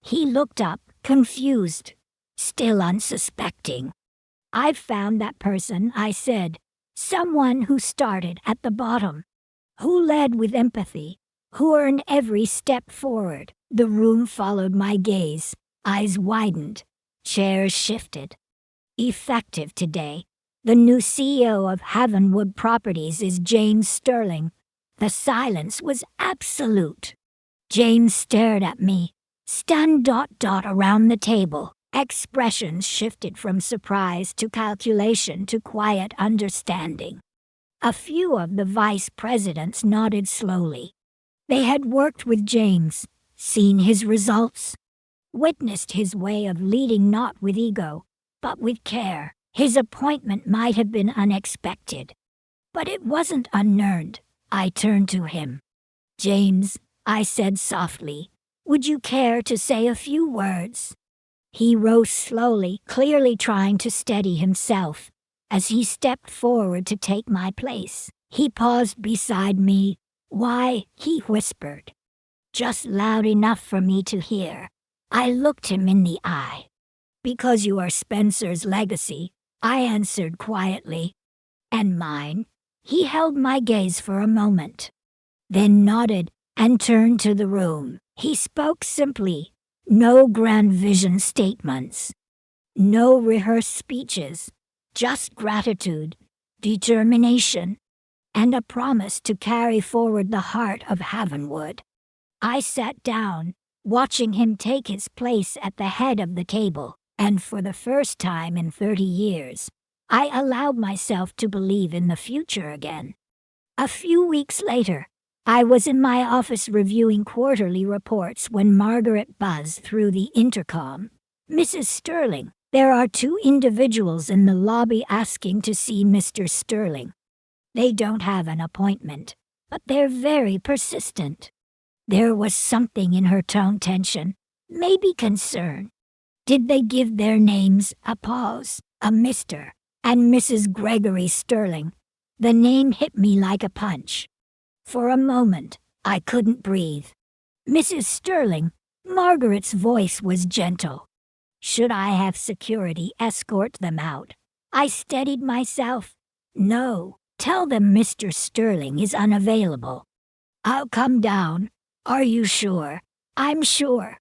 He looked up, confused, still unsuspecting. "I've found that person," I said. "Someone who started at the bottom, who led with empathy, who earned every step forward." The room followed my gaze, eyes widened, chairs shifted. Effective today, the new CEO of Havenwood Properties is James Sterling. The silence was absolute. James stared at me, stunned. Around the table. Expressions shifted from surprise to calculation to quiet understanding. A few of the vice presidents nodded slowly. They had worked with James, seen his results, witnessed his way of leading not with ego, but with care. His appointment might have been unexpected, but it wasn't unearned. I turned to him. "James," I said softly, "would you care to say a few words?" He rose slowly, clearly trying to steady himself. As he stepped forward to take my place, he paused beside me. "Why?" he whispered, just loud enough for me to hear. I looked him in the eye. "Because you are Spencer's legacy," I answered quietly. "And mine?" He held my gaze for a moment, then nodded and turned to the room. He spoke simply. No grand vision statements, no rehearsed speeches, just gratitude, determination, and a promise to carry forward the heart of Havenwood. I sat down, watching him take his place at the head of the table, and for the first time in 30 years, I allowed myself to believe in the future again. A few weeks later, I was in my office reviewing quarterly reports when Margaret buzzed through the intercom. "Mrs. Sterling, there are 2 individuals in the lobby asking to see Mr. Sterling. They don't have an appointment, but they're very persistent." There was something in her tone, tension, maybe concern. "Did they give their names?" A pause. "A Mr. and Mrs. Gregory Sterling." The name hit me like a punch. For a moment, I couldn't breathe. "Mrs. Sterling," Margaret's voice was gentle. "Should I have security escort them out?" I steadied myself. "No, tell them Mr. Sterling is unavailable." "I'll come down." "Are you sure?" "I'm sure."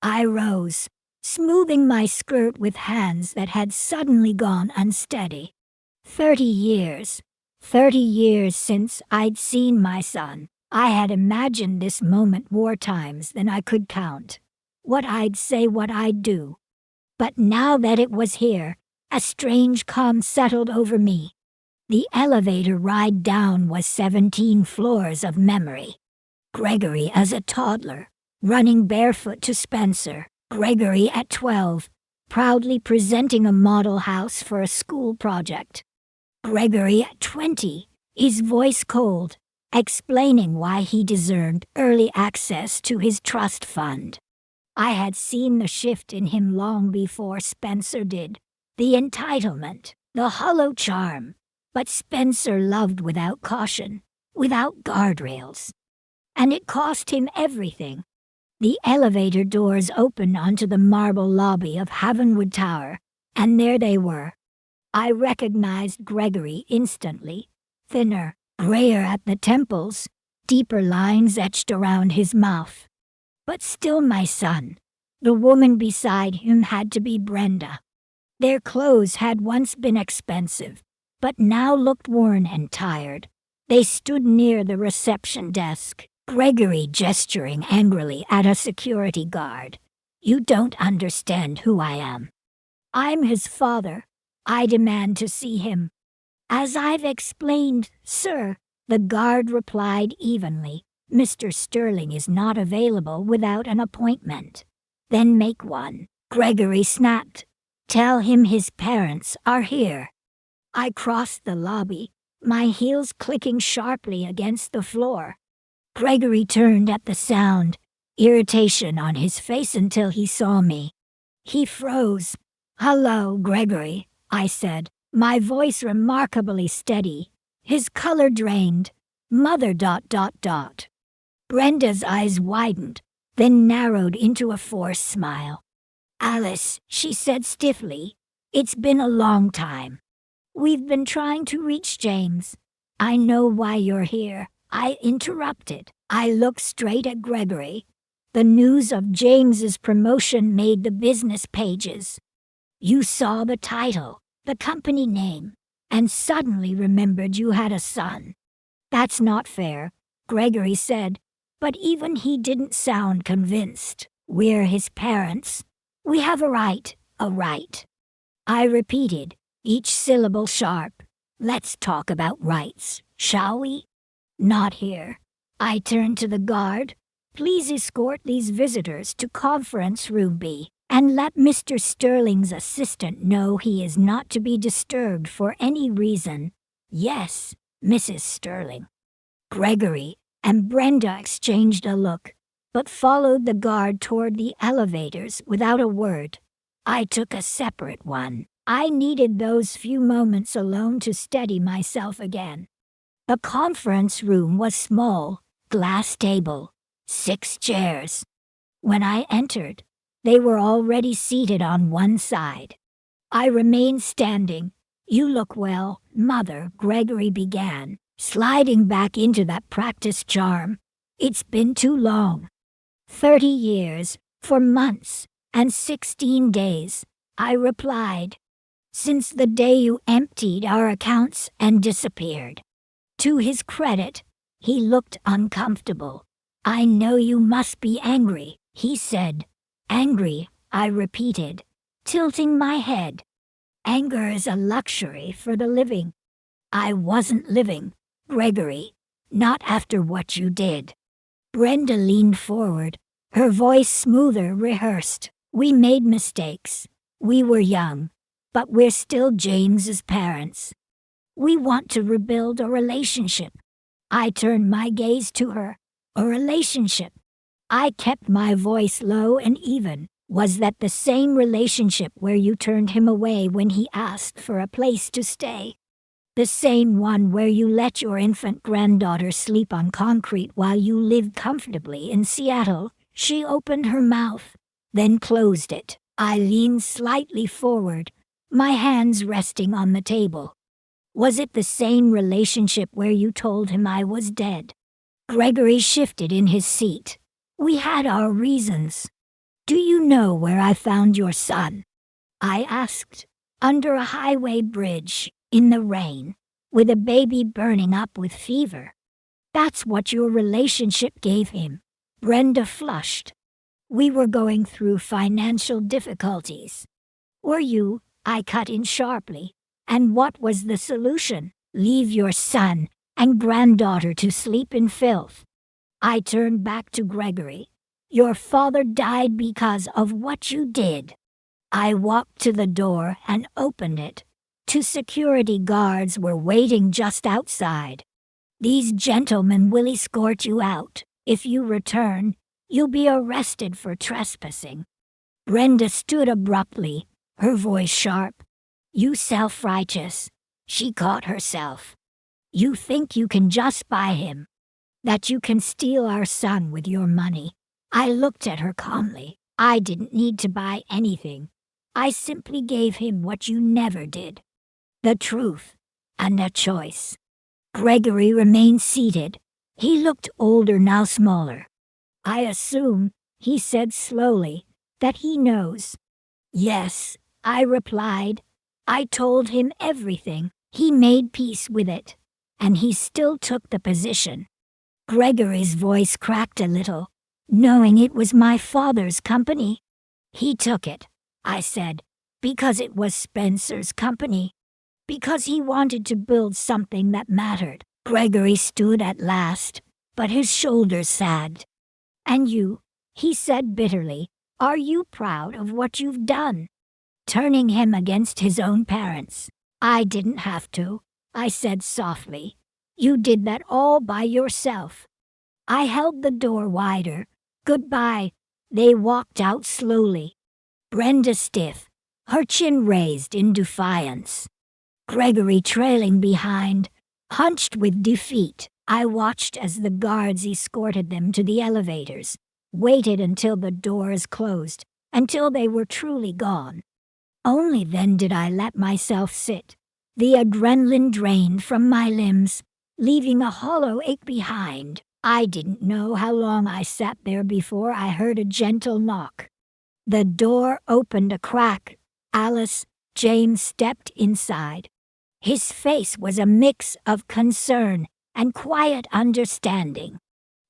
I rose, smoothing my skirt with hands that had suddenly gone unsteady. 30 years. 30 years since I'd seen my son. I had imagined this moment more times than I could count. What I'd say, what I'd do. But now that it was here, a strange calm settled over me. The elevator ride down was 17 floors of memory. Gregory as a toddler, running barefoot to Spencer. Gregory at 12, proudly presenting a model house for a school project. Gregory at 20, his voice cold, explaining why he deserved early access to his trust fund. I had seen the shift in him long before Spencer did. The entitlement, the hollow charm. But Spencer loved without caution, without guardrails. And it cost him everything. The elevator doors opened onto the marble lobby of Havenwood Tower, and there they were. I recognized Gregory instantly, thinner, grayer at the temples, deeper lines etched around his mouth. But still my son. The woman beside him had to be Brenda. Their clothes had once been expensive, but now looked worn and tired. They stood near the reception desk, Gregory gesturing angrily at a security guard. "You don't understand who I am." "I'm his father. I demand to see him." "As I've explained, sir," the guard replied evenly. "Mr. Sterling is not available without an appointment." "Then make one," Gregory snapped. "Tell him his parents are here." I crossed the lobby, my heels clicking sharply against the floor. Gregory turned at the sound, irritation on his face until he saw me. He froze. "Hello, Gregory," I said, my voice remarkably steady. His color drained. "Mother ... Brenda's eyes widened, then narrowed into a forced smile. "Alice," she said stiffly, "it's been a long time. We've been trying to reach James." "I know why you're here," I interrupted. I looked straight at Gregory. The news of James's promotion made the business pages. "You saw the title, the company name, and suddenly remembered you had a son." "That's not fair," Gregory said, but even he didn't sound convinced. "We're his parents. We have a right, a right." I repeated, each syllable sharp. "Let's talk about rights, shall we?" "Not here." I turned to the guard. "Please escort these visitors to conference room B, and let Mr. Sterling's assistant know he is not to be disturbed for any reason." "Yes, Mrs. Sterling." Gregory and Brenda exchanged a look, but followed the guard toward the elevators without a word. I took a separate one. I needed those few moments alone to steady myself again. The conference room was small, glass table, 6 chairs. When I entered, they were already seated on one side. I remained standing. "You look well, Mother," Gregory began, sliding back into that practiced charm. "It's been too long." 30 years, for months, and 16 days, I replied. "Since the day you emptied our accounts and disappeared." To his credit, he looked uncomfortable. "I know you must be angry," he said. Angry, I repeated, tilting my head. Anger is a luxury for the living. I wasn't living, Gregory, not after what you did. Brenda leaned forward, her voice smoother, rehearsed. We made mistakes. We were young, but we're still James's parents. We want to rebuild a relationship. I turned my gaze to her. A relationship. I kept my voice low and even. Was that the same relationship where you turned him away when he asked for a place to stay? The same one where you let your infant granddaughter sleep on concrete while you lived comfortably in Seattle? She opened her mouth, then closed it. I leaned slightly forward, my hands resting on the table. Was it the same relationship where you told him I was dead? Gregory shifted in his seat. We had our reasons. Do you know where I found your son? I asked. Under a highway bridge, in the rain, with a baby burning up with fever. That's what your relationship gave him. Brenda flushed. We were going through financial difficulties. Were you? I cut in sharply. And what was the solution? Leave your son and granddaughter to sleep in filth. I turned back to Gregory. Your father died because of what you did. I walked to the door and opened it. 2 security guards were waiting just outside. These gentlemen will escort you out. If you return, you'll be arrested for trespassing. Brenda stood abruptly, her voice sharp. You self-righteous. She caught herself. You think you can just buy him? That you can steal our son with your money? I looked at her calmly. I didn't need to buy anything. I simply gave him what you never did. The truth, and a choice. Gregory remained seated. He looked older, now smaller. I assume, he said slowly, that he knows. Yes, I replied. I told him everything. He made peace with it, and he still took the position. Gregory's voice cracked a little, knowing it was my father's company. He took it, I said, because it was Spencer's company. Because he wanted to build something that mattered. Gregory stood at last, but his shoulders sagged. And you, he said bitterly, are you proud of what you've done? Turning him against his own parents. I didn't have to, I said softly. You did that all by yourself. I held the door wider. Goodbye. They walked out slowly. Brenda stiff, her chin raised in defiance. Gregory trailing behind, hunched with defeat. I watched as the guards escorted them to the elevators, waited until the doors closed, until they were truly gone. Only then did I let myself sit. The adrenaline drained from my limbs, leaving a hollow ache behind. I didn't know how long I sat there before I heard a gentle knock. The door opened a crack. James stepped inside. His face was a mix of concern and quiet understanding.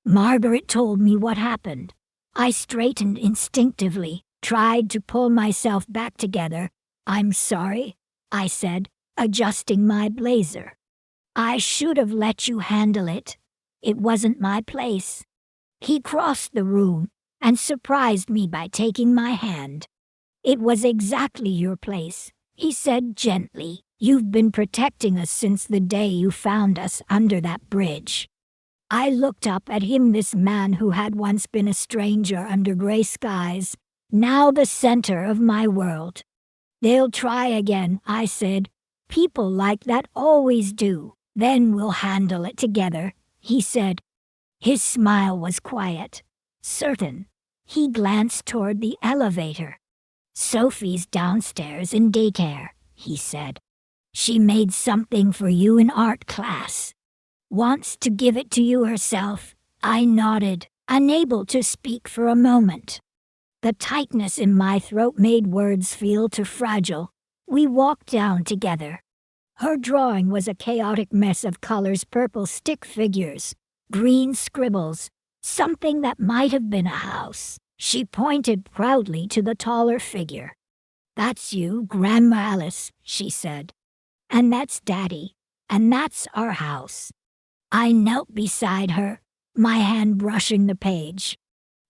Margaret told me what happened. I straightened instinctively, tried to pull myself back together. I'm sorry, I said, adjusting my blazer. I should have let you handle it. It wasn't my place. He crossed the room and surprised me by taking my hand. It was exactly your place, he said gently. You've been protecting us since the day you found us under that bridge. I looked up at him, this man who had once been a stranger under gray skies, now the center of my world. They'll try again, I said. People like that always do. Then we'll handle it together, he said. His smile was quiet, certain. He glanced toward the elevator. Sophie's downstairs in daycare, he said. She made something for you in art class. Wants to give it to you herself. I nodded, unable to speak for a moment. The tightness in my throat made words feel too fragile. We walked down together. Her drawing was a chaotic mess of colors: purple stick figures, green scribbles, something that might have been a house. She pointed proudly to the taller figure. "That's you, Grandma Alice," she said. "And that's Daddy. And that's our house." I knelt beside her, my hand brushing the page.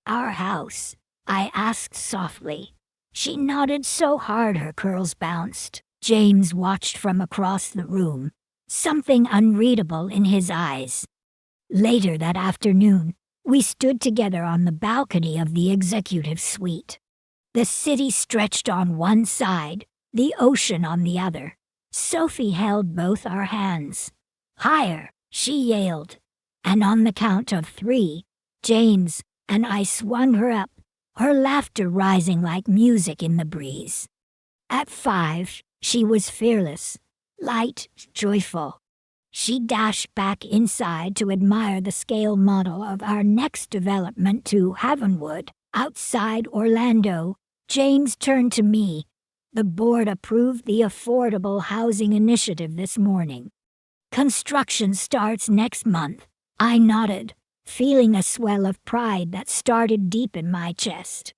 "Our house?" I asked softly. She nodded so hard her curls bounced. James watched from across the room, something unreadable in his eyes. Later that afternoon, we stood together on the balcony of the executive suite. The city stretched on one side, the ocean on the other. Sophie held both our hands. "Higher," she yelled, and on the count of 3, James and I swung her up, her laughter rising like music in the breeze. At 5, she was fearless, light, joyful. She dashed back inside to admire the scale model of our next development to Havenwood, outside Orlando. James turned to me. "The board approved the affordable housing initiative this morning. Construction starts next month." I nodded, feeling a swell of pride that started deep in my chest.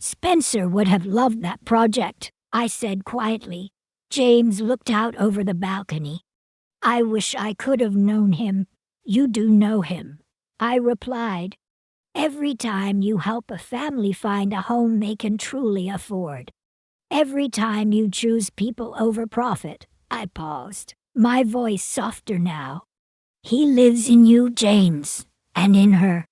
"Spencer would have loved that project," I said quietly. James looked out over the balcony. "I wish I could have known him." "You do know him," I replied. "Every time you help a family find a home they can truly afford. Every time you choose people over profit." I paused, my voice softer now. "He lives in you, James, and in her."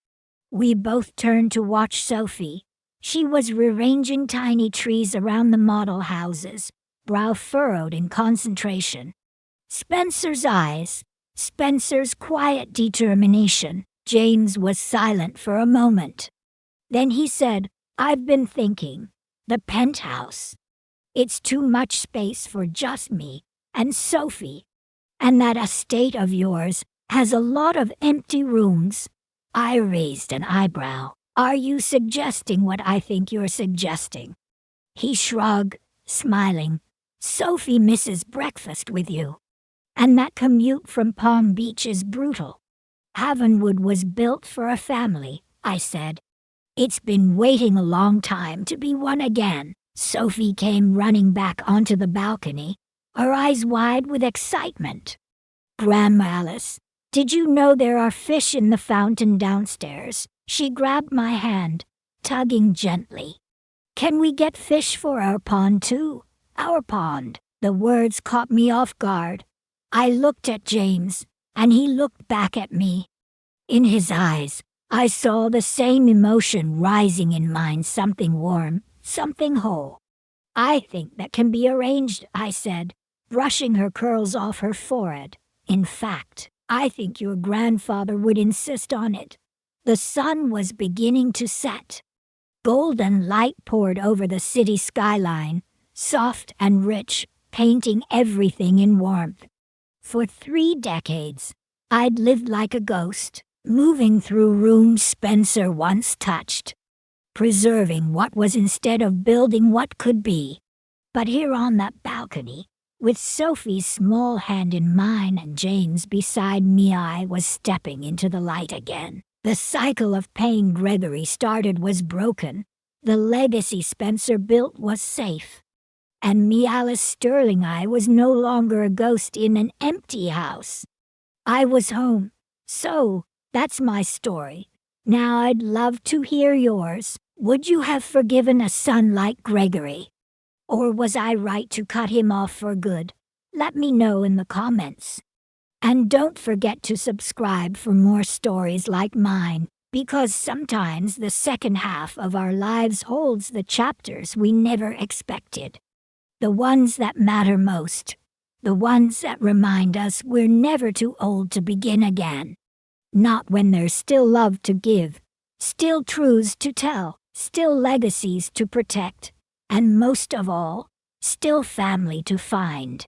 We both turned to watch Sophie. She was rearranging tiny trees around the model houses, brow furrowed in concentration. Spencer's eyes, Spencer's quiet determination. James was silent for a moment. Then he said, "I've been thinking. The penthouse. It's too much space for just me and Sophie. And that estate of yours has a lot of empty rooms." I raised an eyebrow. "Are you suggesting what I think you're suggesting?" He shrugged, smiling. "Sophie misses breakfast with you. And that commute from Palm Beach is brutal." "Havenwood was built for a family," I said. "It's been waiting a long time to be one again." Sophie came running back onto the balcony, her eyes wide with excitement. "Grandma Alice, did you know there are fish in the fountain downstairs?" She grabbed my hand, tugging gently. "Can we get fish for our pond too?" "Our pond." The words caught me off guard. I looked at James, and he looked back at me. In his eyes, I saw the same emotion rising in mine, something warm, something whole. "I think that can be arranged," I said, brushing her curls off her forehead. "In fact, I think your grandfather would insist on it." The sun was beginning to set. Golden light poured over the city skyline, soft and rich, painting everything in warmth. For 3 decades, I'd lived like a ghost, moving through rooms Spencer once touched, preserving what was instead of building what could be. But here on that balcony, with Sophie's small hand in mine and James beside me, I was stepping into the light again. The cycle of paying Gregory started was broken. The legacy Spencer built was safe. And me, Alice Sterling, I was no longer a ghost in an empty house. I was home. So, that's my story. Now I'd love to hear yours. Would you have forgiven a son like Gregory? Or was I right to cut him off for good? Let me know in the comments. And don't forget to subscribe for more stories like mine, because sometimes the second half of our lives holds the chapters we never expected. The ones that matter most. The ones that remind us we're never too old to begin again. Not when there's still love to give, still truths to tell, still legacies to protect, and most of all, still family to find.